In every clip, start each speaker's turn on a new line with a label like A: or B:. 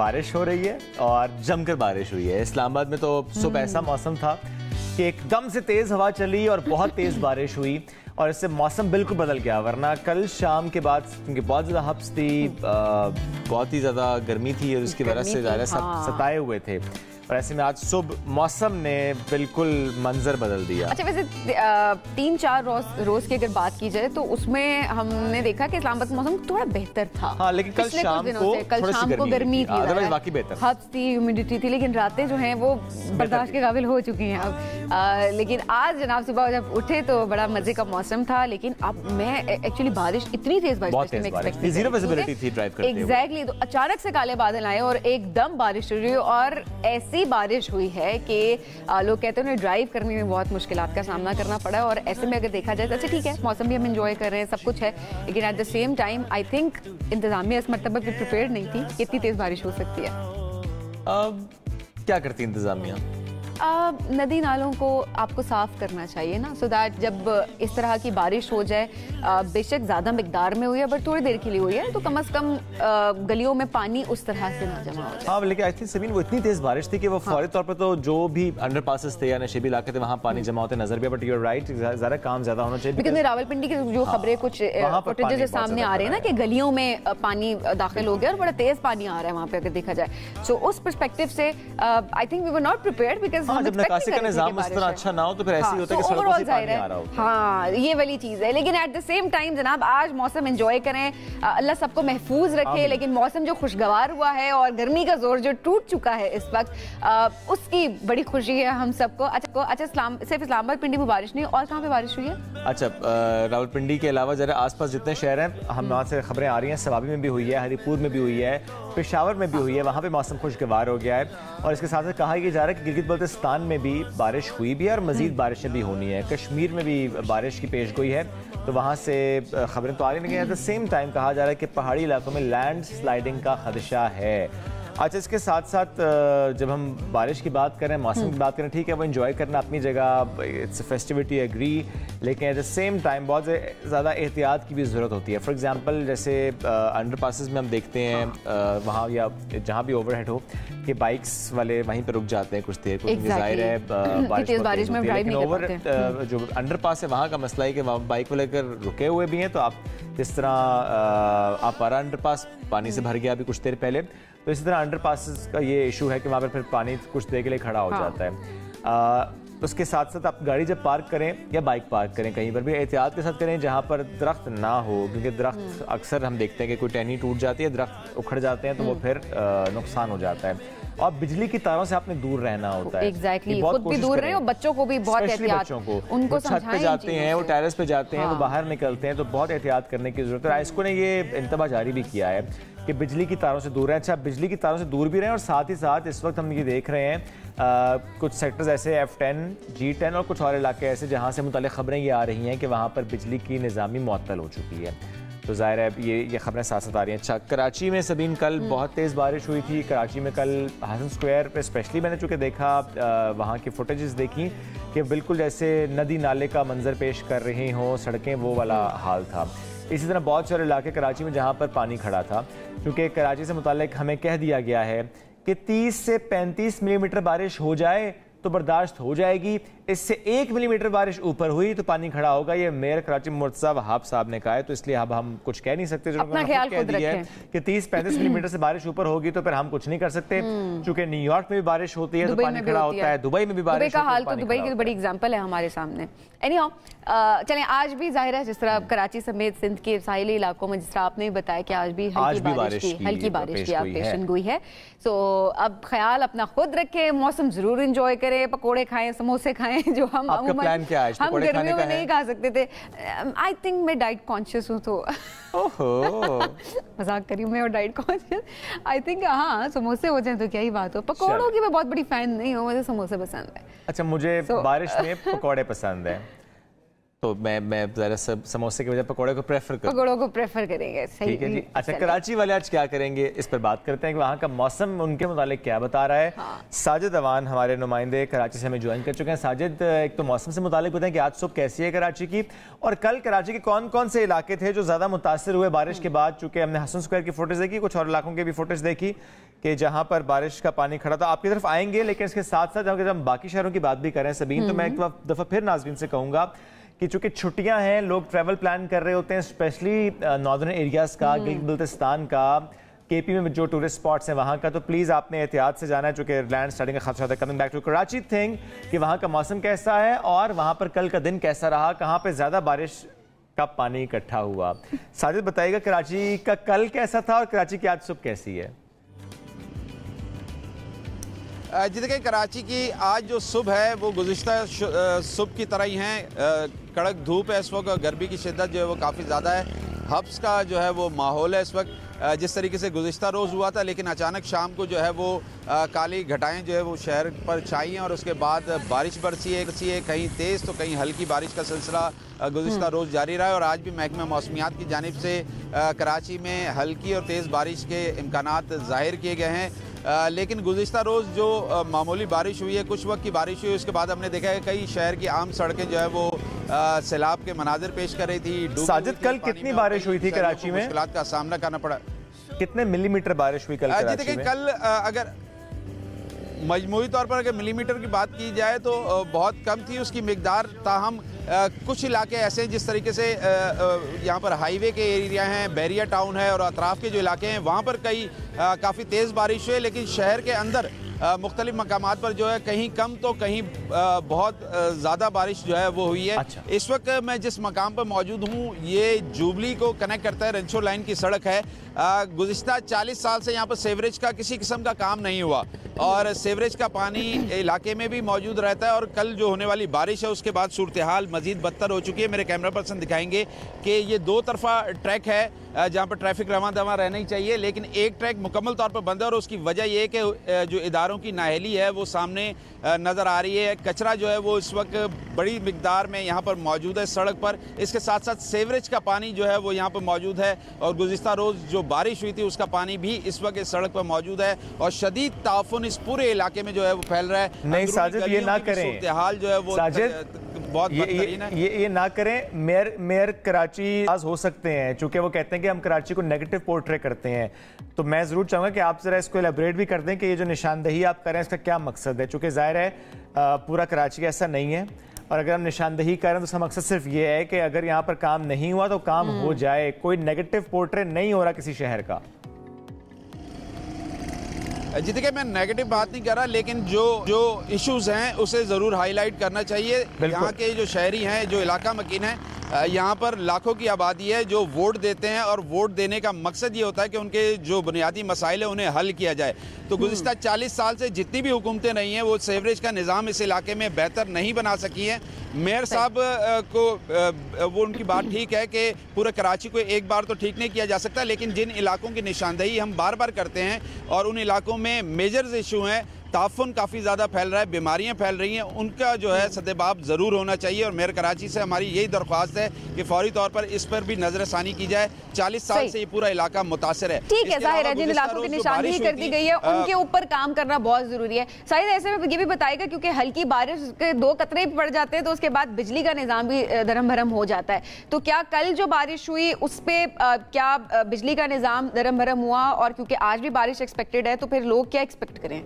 A: बारिश हो रही है और जमकर बारिश हुई है। इस्लामाबाद में तो सुबह ऐसा मौसम था कि एकदम से तेज हवा चली और बहुत तेज बारिश हुई और इससे मौसम बिल्कुल बदल गया। वरना कल शाम के बाद क्योंकि बहुत ज़्यादा हब्स थी, बहुत ही ज़्यादा गर्मी थी और उसकी वजह से ज़्यादा सब सताए हुए थे और ऐसे में आज सुबह मौसम ने बिल्कुल मंजर बदल दिया।
B: अच्छा, वैसे 3-4 रोज की अगर बात की जाए तो उसमें हमने देखा कि इस्लामाबाद का मौसम थोड़ा बेहतर था।
A: हाँ, लेकिन कल शाम को
B: गर्मी थी,
A: अदरवाइज बाकी बेहतर
B: हब्स थी, ह्यूमिडिटी थी, लेकिन रातें जो हैं वो बर्दाश्त के काबिल हो चुकी हैं अब। लेकिन आज जनाब सुबह जब उठे तो बड़ा मजे का मौसम था, लेकिन अब मैं एक्चुअली बारिश इतनी तेज बारिश
A: जीरो विजिबिलिटी थी ड्राइव करते हुए।
B: एग्जैक्टली, तो अचानक से काले बादल आए और एकदम बारिश शुरू हुई और ऐसी बारिश हुई है कि लोग कहते हैं उन्हें ड्राइव करने में बहुत मुश्किलात का सामना करना पड़ा। और ऐसे में अगर देखा जाए तो अच्छा ठीक है, मौसम भी हम एंजॉय कर रहे हैं, सब कुछ है, लेकिन at the same time I think इंतजामिया इस मरतबा भी प्रिपेयर्ड नहीं थी कि इतनी तेज बारिश हो सकती है।
A: अब क्या करती इंतजामिया?
B: नदी नालों को आपको साफ करना चाहिए ना, सो दैट जब इस तरह की बारिश हो जाए, बेशक ज़्यादा मिकदार में हुई है बट थोड़ी देर के लिए हुई है, तो कम से कम गलियों में पानी उस तरह से ना जमा हो जाए।
A: हाँ, लेकिन आई थिंक सबीन वो इतनी तेज बारिश थी कि वो फौरी तौर पर तो जो भी अंडर पासेस थे या नशेबी इलाके थे वहाँ पानी जमा होते नजर भी, बट यू आर राइट, ज़्यादा काम ज़्यादा होना चाहिए।
B: बिकॉज़ रावलपिंडी की जो खबरें कुछ फुटेजेस सामने आ रहे हैं ना कि गलियों में पानी दाखिल हो गया और बड़ा तेज पानी आ रहा है वहाँ पे अगर देखा जाए। सो उस पर्सपेक्टिव से I think we were not prepared because
A: अच्छा ना हो तो फिर ऐसे ही होता है कि सड़कों से पानी आ रहा हो।
B: हाँ, ये वाली चीज है, लेकिन एट द सेम टाइम जनाब आज मौसम एंजॉय करें, अल्लाह सबको महफूज रखे। लेकिन मौसम जो खुशगवार हुआ है और गर्मी का जोर जो टूट चुका है इस वक्त, उसकी बड़ी खुशी है हम सबको। अच्छा, सिर्फ इस्लामाबाद पिंडी में बारिश नहीं, और कहाँ पे बारिश हुई है?
A: अच्छा, रावलपिंडी के अलावा जरा आसपास जितने शहर हैं हम वहाँ से खबरें आ रही हैं, सवाबी में भी हुई है, हरीपुर में भी हुई है, पेशावर में भी हुई है, वहाँ पे मौसम खुशगवार हो गया है। और इसके साथ साथ कहा यह जा रहा है कि गिलगित बल्तिस्तान में भी बारिश हुई भी है और मजीद बारिशें भी होनी है। कश्मीर में भी बारिश की पेशगोई है, तो वहाँ से खबरें तो आ रही, लेकिन एट द सेम टाइम कहा जा रहा है कि पहाड़ी इलाकों में लैंड स्लाइडिंग का खदशा है। अच्छा, इसके साथ साथ जब हम बारिश की बात करें, मौसम की बात करें, ठीक है वो एंजॉय करना अपनी जगह, इट्स फेस्टिविटी एग्री, लेकिन एट द सेम टाइम बहुत ज़्यादा एहतियात की भी ज़रूरत होती है। फॉर एग्जांपल जैसे अंडर पासेस में हम देखते हैं वहाँ या जहाँ भी ओवरहेड हो कि बाइक्स वाले वहीं पर रुक जाते हैं कुछ देर, कुछ जाहिर है बारिश में, लेकिन ओवर जो अंडर पास है वहाँ का मसला है कि बाइक वाले अगर रुके हुए भी हैं तो आप जिस तरह आपारा अंडर पास पानी से भर गया अभी कुछ देर पहले, तो इसी तरह अंडर पासेस का ये इशू है कि वहाँ पर फिर पानी कुछ देर के लिए खड़ा हो जाता है। उसके साथ साथ आप गाड़ी जब पार्क करें या बाइक पार्क करें कहीं पर भी एहतियात के साथ करें जहाँ पर दरख्त ना हो, क्योंकि दरख्त अक्सर हम देखते हैं कि कोई टहनी टूट जाती है, दरख्त उखड़ जाते हैं तो वो फिर नुकसान हो जाता है। और बिजली की तारों से आपने दूर रहना होता है।
B: एग्जैक्टली, खुद भी दूर रहे और बच्चों को भी बहुत एहतियात,
A: बच्चों को
B: उनको
A: छत पे जाते हैं, वो टेरेस पे जाते हैं, वो बाहर निकलते हैं, तो बहुत एहतियात करने की जरूरत है। आइस्को ने ये इंतबा जारी भी किया है कि बिजली की तारों से दूर रहें। अच्छा, बिजली की तारों से दूर भी रहें और साथ ही साथ इस वक्त हम ये देख रहे हैं कुछ सेक्टर्स ऐसे F10, G10 और कुछ और इलाके ऐसे जहाँ से मुताल्लिक़ खबरें ये आ रही हैं कि वहाँ पर बिजली की निज़ामी मुअत्तल हो चुकी है। तो ज़ाहिर है ये खबरें साथ साथ आ रही हैं। अच्छा, कराची में सबीन कल बहुत तेज़ बारिश हुई थी। कराची में कल हसन स्क्वायर पे स्पेशली मैंने चूँकि देखा, वहाँ की फुटेजेस देखी कि बिल्कुल जैसे नदी नाले का मंजर पेश कर रही हों सड़कें, वो वाला हाल था। इसी तरह बहुत सारे इलाके कराची में जहाँ पर पानी खड़ा था, क्योंकि कराची से मुताल्लिक़ हमें कह दिया गया है कि 30 से 35 मिलीमीटर बारिश हो जाए तो बर्दाश्त हो जाएगी, इससे 1 मिलीमीटर बारिश ऊपर हुई तो पानी खड़ा होगा। ये मेयर कराची मुर्तज़ा वहाब साहब ने कहा है, तो इसलिए अब हम कुछ कह नहीं सकते। जो कह दिया है कि 30-35 मिलीमीटर से बारिश ऊपर होगी तो फिर हम कुछ नहीं कर सकते, क्योंकि न्यूयॉर्क में भी बारिश होती है तो पानी खड़ा होता है, दुबई में भी बारिश
B: का हाल, तो दुबई की बड़ी एग्जांपल है हमारे सामने। एनीहाउ, चलें, आज भी जाहिर है जिस तरह कराची समेत सिंध के साहिली इलाकों में जिस तरह आपने बताया कि आज भी हल्की बारिश की पेशन गोई है। सो अब ख्याल अपना खुद रखें, मौसम जरूर एंजॉय करें, पकोड़े खाएं, समोसे खाएं, जो हम हम गर्मियों में नहीं खा सकते थे। आई थिंक मैं डाइट कॉन्शियस हूँ, तो मजाक करी हूँ मैं, और डाइट कॉन्शियस आई थिंक। हाँ, समोसे हो जाए तो क्या ही बात हो। पकौड़ों की मैं बहुत बड़ी फैन नहीं हूँ, मुझे समोसे पसंद है।
A: अच्छा, मुझे बारिश में पकौड़े पसंद है, तो मैं ज़रा समोसे की वजह पकौड़े को प्रेफर
B: करेंगे।
A: सही है जी। अच्छा, कराची वाले आज क्या करेंगे इस पर बात करते हैं कि वहाँ का मौसम उनके मुतालिक क्या बता रहा है। साजिद अवान हमारे नुमाइंदे कराची से हमें ज्वाइन कर चुके हैं। साजिद, एक तो मौसम से मुतालिक बताएं कि आज सुबह कैसी है कराची की, और कल कराची के कौन कौन से इलाके थे जो ज़्यादा मुतासर हुए बारिश के बाद? चूँकि हमने हसन स्क्वायर की फुटेज देखी, कुछ और इलाकों की भी फुटेज देखी, कि जहां पर बारिश का पानी खड़ा था, आपकी तरफ आएंगे, लेकिन इसके साथ साथ अगर हम बाकी शहरों की बात भी करें सबीन, तो मैं एक दफ़ा फिर नाज़रीन से कहूँगा कि चूंकि छुट्टियां हैं, लोग ट्रैवल प्लान कर रहे होते हैं, स्पेशली नॉर्दर्न एरियाज़ का, गिलगित बल्तिस्तान का, केपी में जो टूरिस्ट स्पॉट्स हैं वहाँ का, तो प्लीज़ आपने एहतियात से जाना है, चूँकि लैंड स्लाइडिंग का खतरा था। Coming back to Karachi, thing कि वहाँ का मौसम कैसा है और वहाँ पर कल का दिन कैसा रहा, कहाँ पर ज़्यादा बारिश का पानी इकट्ठा हुआ। साजिद बताइएगा कराची का कल कैसा था और कराची की आज सुबह कैसी है?
C: जी देखिए, कराची की आज जो सुबह है वो गुज़िश्ता सुबह की तरह ही है। कड़क धूप है इस वक्त और गर्मी की शिद्दत जो है वो काफ़ी ज़्यादा है। हब्स का जो है वो माहौल है इस वक्त, जिस तरीके से गुज़िश्ता रोज़ हुआ था, लेकिन अचानक शाम को जो है वो काली घटाएं जो है वो शहर पर छाई हैं और उसके बाद बारिश बरसी है, कहीं तेज़ तो कहीं हल्की बारिश का सिलसिला गुज़िश्ता रोज़ जारी रहा है। और आज भी महकमा मौसमियात की जानिब से कराची में हल्की और तेज़ बारिश के इम्कानात ज़ाहिर किए गए हैं। लेकिन गुज़िश्ता रोज़ जो मामूली बारिश हुई है, कुछ वक्त की बारिश हुई, उसके बाद हमने देखा है कई शहर की आम सड़कें जो है वो सैलाब के मनाजिर पेश कर रही थी।
A: साजिद, कल कितनी बारिश हुई थी कराची में?
C: मुश्किलात का सामना करना पड़ा।
A: कितने मिलीमीटर बारिश हुई कल कराची में?
C: देखिए, कल अगर मजमूई तौर पर अगर मिलीमीटर की बात की जाए तो बहुत कम थी उसकी मिकदार। ताहम कुछ इलाके ऐसे हैं जिस तरीके से यहाँ पर हाईवे के एरिया हैं, बैरिया टाउन है और अतराफ के जो इलाके हैं वहाँ पर कई काफ़ी तेज़ बारिश हुई, लेकिन शहर के अंदर मुख्तलिफ मकामात पर जो है कहीं कम तो कहीं बहुत ज़्यादा बारिश जो है वो हुई है।
A: अच्छा।
C: इस वक्त मैं जिस मकाम पर मौजूद हूँ ये जुबली को कनेक्ट करता है, रेंचो लाइन की सड़क है। गुज़िश्ता 40 साल से यहाँ पर सीवरेज का किसी किस्म का काम नहीं हुआ और सीवरेज का पानी इलाके में भी मौजूद रहता है। और कल जो होने वाली बारिश है उसके बाद सूरत हाल मज़ीद बदतर हो चुकी है। मेरे कैमरा पर्सन दिखाएंगे कि ये दो तरफा ट्रैक है जहाँ पर ट्रैफिक रवां दवां रहना ही चाहिए, लेकिन एक ट्रैक मुकम्मल तौर पर बंद है और उसकी वजह यह है कि जो इदारों की नाअहली है वो सामने नज़र आ रही है। कचरा जो है वो इस वक्त बड़ी मिकदार में यहाँ पर मौजूद है सड़क पर। इसके साथ साथ सीवरेज का पानी जो है वो यहाँ पर मौजूद है और गुज़िश्ता रोज़ जो बारिश हुई थी उसका पानी भी इस वक्त इस सड़क पर मौजूद है और शदीद ताफुन इस पूरे इलाके में जो है वो फैल रहा है।
A: नहीं साजिद, ये ना करें,
C: हाल जो है वो बहुत
A: ये ना करें। मेयर कराची हो सकते हैं, चूंकि वो कहते हैं कि हम कराची को नेगेटिव पोर्ट्रे करते हैं, तो मैं जरूर चाहूंगा कि आप जरा इसको एलैबोरेट भी कर दें कि ये जो निशानदही आप कर रहे हैं इसका क्या मकसद है। चूंकि जाहिर है पूरा कराची ऐसा नहीं है और अगर हम निशानदही कर रहे हैं तो उसका मकसद सिर्फ ये है कि अगर यहाँ पर काम नहीं हुआ तो काम हो जाए, कोई नेगेटिव पोर्ट्रे नहीं हो रहा किसी शहर का।
C: जी देखिए, मैं नेगेटिव बात नहीं कर रहा, लेकिन जो इश्यूज हैं उसे ज़रूर हाईलाइट करना चाहिए। यहाँ के जो शहरी हैं, जो इलाका मकीन है, यहाँ पर लाखों की आबादी है जो वोट देते हैं और वोट देने का मकसद ये होता है कि उनके जो बुनियादी मसाइल है उन्हें हल किया जाए। तो गुज़िश्ता 40 साल से जितनी भी हुकूमतें रही हैं वो सीवरेज का निज़ाम इस इलाके में बेहतर नहीं बना सकी हैं। मेयर साहब को वो उनकी बात ठीक है कि पूरे कराची को एक बार तो ठीक नहीं किया जा सकता, लेकिन जिन इलाकों की निशानदही हम बार बार करते हैं और उन इलाकों में मेजर्स इशू हैं, ताफुन काफ़ी ज़्यादा फैल रहा है, बीमारियां फैल रही हैं, उनका जो है सद्देबाब ज़रूर होना चाहिए। और मेयर कराची से हमारी यही दरख्वास्त है कि फौरी तौर पर इस पर भी नज़रसानी की जाए। 40 साल से ये पूरा इलाका मुतासिर है।
B: ठीक है, जाहिर है जिन इलाकों की निशानदही कर दी गई है उनके ऊपर काम करना बहुत ज़रूरी है। शायद ऐसे में ये भी बताएगा क्योंकि हल्की बारिश के 2 कतरे पड़ जाते हैं तो उसके बाद बिजली का निज़ाम भी धर्म भरम हो जाता है। तो क्या कल जो बारिश हुई उस पर क्या बिजली का निज़ाम धर्म भरम हुआ? और क्योंकि आज भी बारिश एक्सपेक्टेड है तो फिर लोग क्या एक्सपेक्ट करें?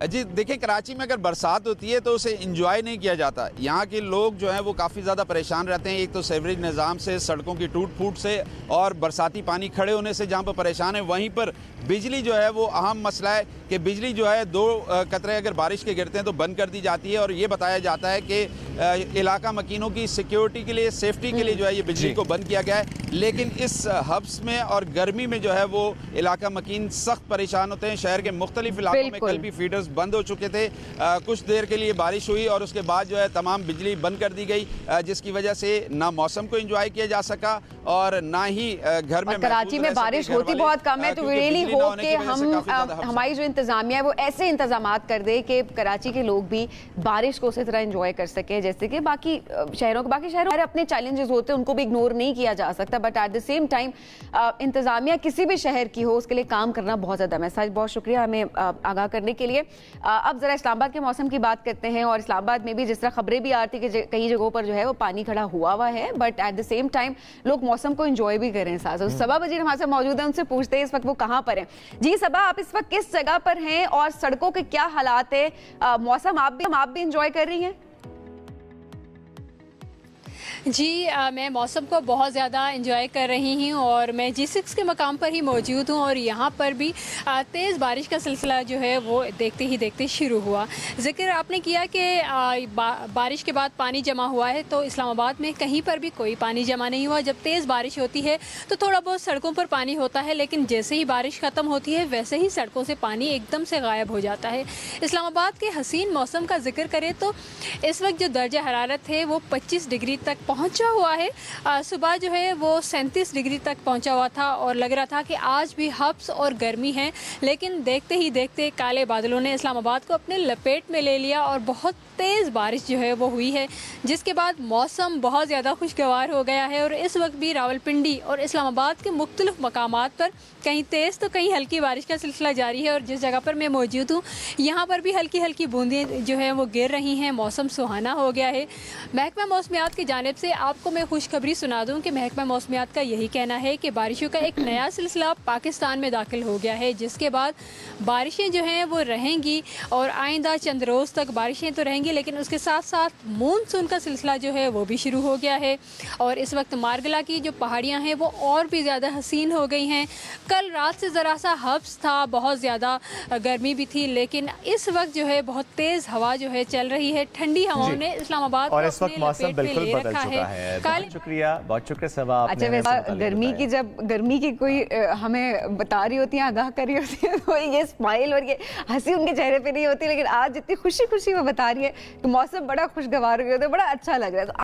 C: जी देखिए, कराची में अगर बरसात होती है तो उसे इंजॉय नहीं किया जाता। यहाँ के लोग जो हैं वो काफ़ी ज़्यादा परेशान रहते हैं, एक तो सीवरेज निज़ाम से, सड़कों की टूट फूट से और बरसाती पानी खड़े होने से जहाँ पर परेशान है। वहीं पर बिजली जो है वो अहम मसला है कि बिजली जो है 2 कतरे अगर बारिश के गिरते हैं तो बंद कर दी जाती है और ये बताया जाता है कि इलाका मकीनों की सिक्योरिटी के लिए, सेफ्टी के लिए जो है ये बिजली को बंद किया गया है। लेकिन इस हब्स में और गर्मी में जो है वो इलाका मकीन सख्त परेशान होते हैं। शहर के मुख्तलिफ इलाकों में कल भी फीडर्स बंद हो चुके थे। कुछ देर के लिए बारिश हुई और उसके बाद जो है तमाम बिजली बंद कर दी गई, जिसकी वजह से ना मौसम को एंजॉय किया जा सका और ना ही घर में।
B: कराची में बारिश होती बहुत कम है, तो रियली होप कि हमारी जो इंतजामिया है वो ऐसे इंतजाम कर दे कि कराची के लोग भी बारिश को उसी तरह एंजॉय कर सके जैसे कि बाकी शहरों अपने चैलेंजेस होते हैं, उनको भी इग्नोर नहीं किया जा सकता, but at the same time इंतजामिया किसी भी शहर की हो उसके लिए काम करना बहुत ज़्यादा। मैसेज बहुत शुक्रिया हमें आगाह करने के लिए। अब ज़रा इस्लामाबाद के मौसम की बात करते हैं, और इस्लामाबाद में भी जिस तरह खबरें भी आ रही थी कि कई जगहों पर जो है वो पानी खड़ा हुआ है, but at the same time लोग मौसम को एंजॉय भी कर रहे हैं साथ। सबा वजीर हमारे साथ मौजूद है, उनसे पूछते हैं इस वक्त वो कहाँ पर हैं। जी सबा, आप इस वक्त किस जगह पर हैं और सड़कों के क्या हालात है? मौसम आप भी एंजॉय कर रही हैं?
D: जी मैं मौसम को बहुत ज़्यादा एंजॉय कर रही हूँ और मैं G6 के मकाम पर ही मौजूद हूँ और यहाँ पर भी तेज़ बारिश का सिलसिला जो है वो देखते ही देखते शुरू हुआ। ज़िक्र आपने किया कि बारिश के बाद पानी जमा हुआ है, तो इस्लामाबाद में कहीं पर भी कोई पानी जमा नहीं हुआ। जब तेज़ बारिश होती है तो थोड़ा बहुत सड़कों पर पानी होता है, लेकिन जैसे ही बारिश ख़त्म होती है वैसे ही सड़कों से पानी एकदम से गायब हो जाता है। इस्लामाबाद के हसीन मौसम का जिक्र करें तो इस वक्त जो दर्जा हरारत है वो 25 डिग्री तक पहुंचा हुआ है। सुबह जो है वो 37 डिग्री तक पहुंचा हुआ था और लग रहा था कि आज भी हब्स और गर्मी है, लेकिन देखते ही देखते काले बादलों ने इस्लामाबाद को अपने लपेट में ले लिया और बहुत तेज़ बारिश जो है वो हुई है, जिसके बाद मौसम बहुत ज़्यादा खुशगवार हो गया है। और इस वक्त भी रावलपिंडी और इस्लामाबाद के मुख्तलिफ मकामात पर कहीं तेज़ तो कहीं हल्की बारिश का सिलसिला जारी है। और जिस जगह पर मैं मौजूद हूँ यहाँ पर भी हल्की हल्की बूंदें जो है वो गिर रही हैं। मौसम सुहाना हो गया है। महकमा मौसमियात की जानिब से आपको मैं खुशखबरी सुना दूं कि महकमा मौसमियात का यही कहना है कि बारिशों का एक नया सिलसिला पाकिस्तान में दाखिल हो गया है, जिसके बाद बारिशें जो हैं वो रहेंगी और आइंदा चंद रोज़ तक बारिशें तो रहेंगी, लेकिन उसके साथ साथ मानसून का सिलसिला जो है वो भी शुरू हो गया है। और इस वक्त मारगला की जो पहाड़ियाँ हैं वो और भी ज़्यादा हसीन हो गई हैं। कल रात से ज़रा सा हब्स था, बहुत ज़्यादा गर्मी भी थी, लेकिन इस वक्त जो है बहुत तेज़ हवा जो है चल रही है। ठंडी हवाओं ने इस्लामाबाद
A: और इस वक्त मौसम बिल्कुल बदल चुका है। बहुत शुक्रिया सबा।
B: अच्छा वैसे गर्मी की कोई हमें बता रही होती है, आगाह कर रही होती है, तो ये स्माइल और ये हंसी उनके चेहरे पे नहीं होती, लेकिन आज जितनी खुशी खुशी वो बता रही है कि मौसम बड़ा खुशगवार हो गया, तो बड़ा अच्छा लग रहा है।